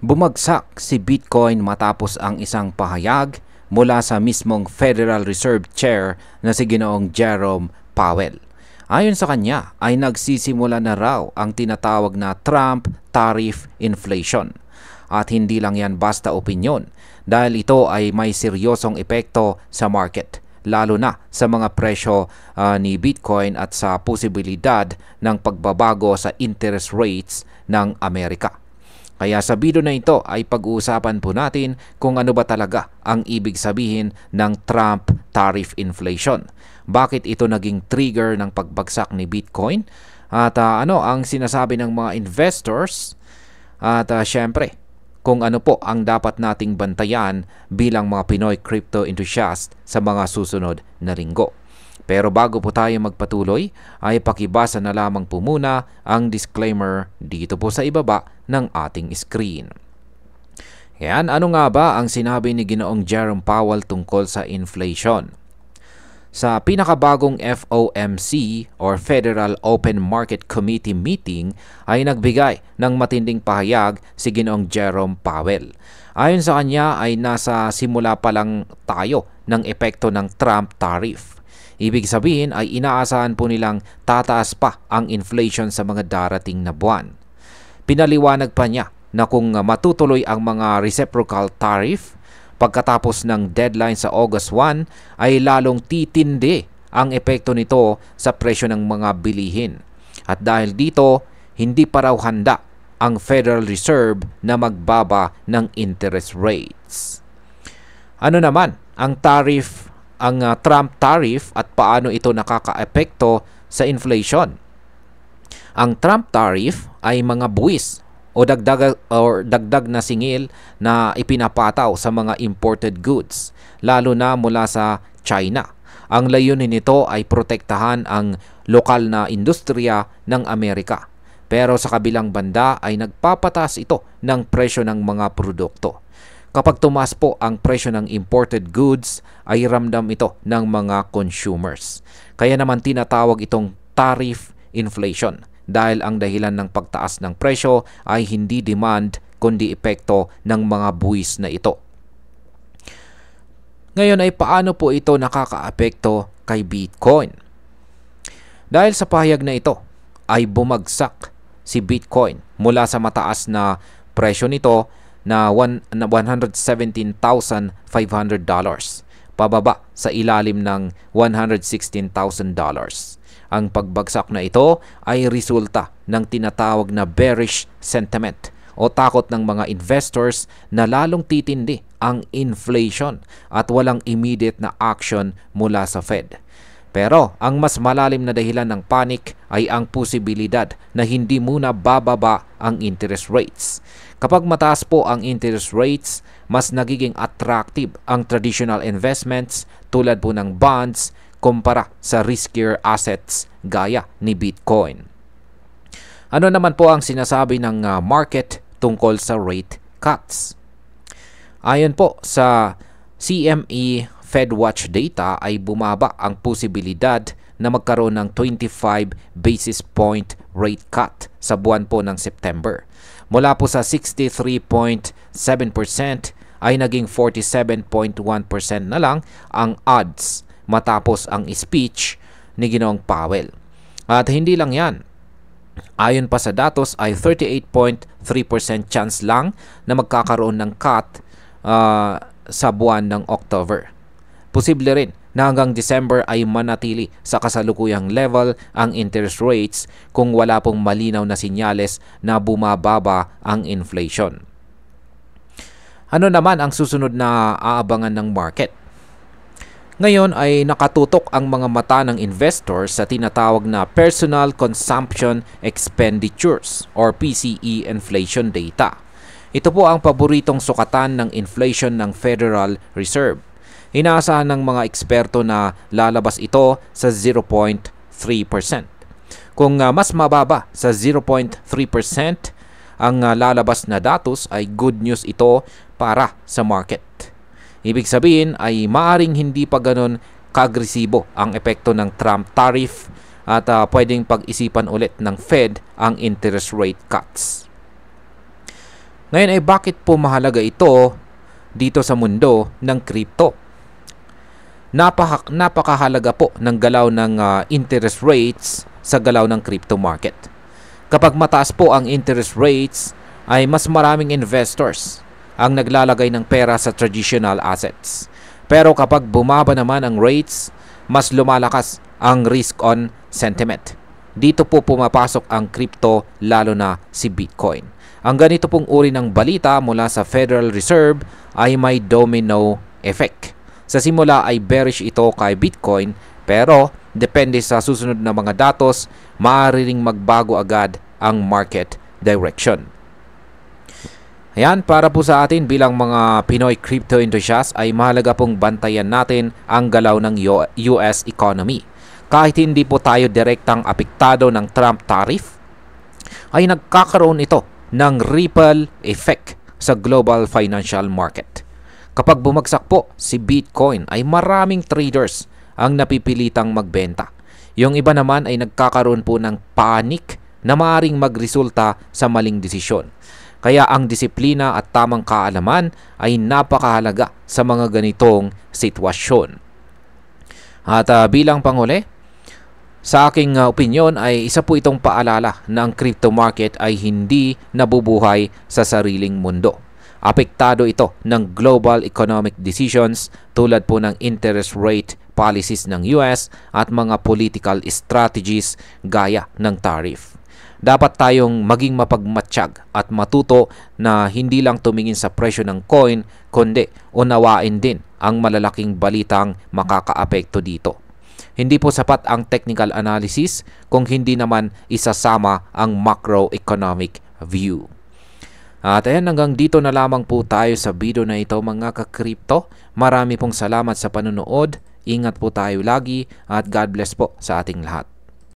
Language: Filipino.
Bumagsak si Bitcoin matapos ang isang pahayag mula sa mismong Federal Reserve Chair na si Ginoong Jerome Powell. Ayon sa kanya ay nagsisimula na raw ang tinatawag na Trump tariff inflation. At hindi lang yan basta opinyon dahil ito ay may seryosong epekto sa market, lalo na sa mga presyo ni Bitcoin at sa posibilidad ng pagbabago sa interest rates ng Amerika. Kaya sa video na ito ay pag-uusapan po natin kung ano ba talaga ang ibig sabihin ng Trump tariff inflation. Bakit ito naging trigger ng pagbagsak ni Bitcoin? At ano ang sinasabi ng mga investors? At syempre, kung ano po ang dapat nating bantayan bilang mga Pinoy crypto enthusiast sa mga susunod na linggo. Pero bago po tayo magpatuloy, ay pakibasa na lamang po muna ang disclaimer dito po sa ibaba ng ating screen. Yan, ano nga ba ang sinabi ni Ginoong Jerome Powell tungkol sa inflation? Sa pinakabagong FOMC or Federal Open Market Committee meeting ay nagbigay ng matinding pahayag si Ginoong Jerome Powell. Ayon sa kanya ay nasa simula pa lang tayo ng epekto ng Trump tariff. Ibig sabihin ay inaasahan po nilang tataas pa ang inflation sa mga darating na buwan. Pinaliwanag pa niya na kung matutuloy ang mga reciprocal tariff pagkatapos ng deadline sa August 1 ay lalong titindi ang epekto nito sa presyo ng mga bilihin. At dahil dito, hindi pa raw handa ang Federal Reserve na magbaba ng interest rates. Ano naman ang Trump tariff at paano ito nakakaapekto sa inflation? Ang Trump tariff ay mga buwis o dagdag na singil na ipinapataw sa mga imported goods, lalo na mula sa China. Ang layunin nito ay protektahan ang lokal na industriya ng Amerika. Pero sa kabilang banda ay nagpapataas ito ng presyo ng mga produkto. Kapag tumaas po ang presyo ng imported goods, ay ramdam ito ng mga consumers. Kaya naman tinatawag itong tariff inflation dahil ang dahilan ng pagtaas ng presyo ay hindi demand kundi epekto ng mga buwis na ito. Ngayon ay paano po ito nakakaapekto kay Bitcoin? Dahil sa pahayag na ito ay bumagsak si Bitcoin mula sa mataas na presyo nito na $117,500 pababa sa ilalim ng $116,000. Ang pagbagsak na ito ay resulta ng tinatawag na bearish sentiment o takot ng mga investors na lalong titindi ang inflation at walang immediate na action mula sa Fed. Pero ang mas malalim na dahilan ng panic ay ang posibilidad na hindi muna bababa ang interest rates. Kapag mataas po ang interest rates, mas nagiging attractive ang traditional investments tulad po ng bonds kumpara sa riskier assets gaya ni Bitcoin. Ano naman po ang sinasabi ng market tungkol sa rate cuts? Ayon po sa CME FedWatch data ay bumaba ang posibilidad na magkaroon ng 25 basis point rate cut sa buwan po ng September. Mula po sa 63.7% ay naging 47.1% na lang ang odds matapos ang speech ni Ginoong Powell. At hindi lang yan. Ayon pa sa datos ay 38.3% chance lang na magkakaroon ng cut sa buwan ng October. Posible rin na hanggang December ay manatili sa kasalukuyang level ang interest rates kung wala pong malinaw na sinyales na bumababa ang inflation. Ano naman ang susunod na aabangan ng market? Ngayon ay nakatutok ang mga mata ng investors sa tinatawag na Personal Consumption Expenditures or PCE inflation data. Ito po ang paboritong sukatan ng inflation ng Federal Reserve. Inaasahan ng mga eksperto na lalabas ito sa 0.3%. Kung mas mababa sa 0.3% ang lalabas na datos ay good news ito para sa market. Ibig sabihin ay maaring hindi pa ganun kaagresibo ang epekto ng Trump tariff at pwedeng pag-isipan ulit ng Fed ang interest rate cuts. Ngayon ay bakit po mahalaga ito dito sa mundo ng crypto? Napakahalaga po ng galaw ng interest rates sa galaw ng crypto market. Kapag mataas po ang interest rates, ay mas maraming investors ang naglalagay ng pera sa traditional assets. Pero kapag bumaba naman ang rates, mas lumalakas ang risk-on sentiment. Dito po pumapasok ang crypto, lalo na si Bitcoin. Ang ganito pong uri ng balita mula sa Federal Reserve ay may domino effect. Sa simula ay bearish ito kay Bitcoin, pero depende sa susunod na mga datos, maaari ring magbago agad ang market direction. Ayan, para po sa atin bilang mga Pinoy crypto enthusiasts ay mahalaga pong bantayan natin ang galaw ng US economy. Kahit hindi po tayo direktang apektado ng Trump tariff, ay nagkakaroon ito ng ripple effect sa global financial market. Kapag bumagsak po si Bitcoin ay maraming traders ang napipilitang magbenta. Yung iba naman ay nagkakaroon po ng panic na maaaring magresulta sa maling desisyon. Kaya ang disiplina at tamang kaalaman ay napakahalaga sa mga ganitong sitwasyon. At bilang panghuli, sa aking opinyon ay isa po itong paalala na ang crypto market ay hindi nabubuhay sa sariling mundo. Apektado ito ng global economic decisions tulad po ng interest rate policies ng US at mga political strategies gaya ng tariff. Dapat tayong maging mapagmatsyag at matuto na hindi lang tumingin sa presyo ng coin, kundi unawain din ang malalaking balitang makakaapekto dito. Hindi po sapat ang technical analysis kung hindi naman isasama ang macroeconomic view. At ayan, hanggang dito na lamang po tayo sa video na ito mga ka-crypto. Marami pong salamat sa panonood. Ingat po tayo lagi at God bless po sa ating lahat.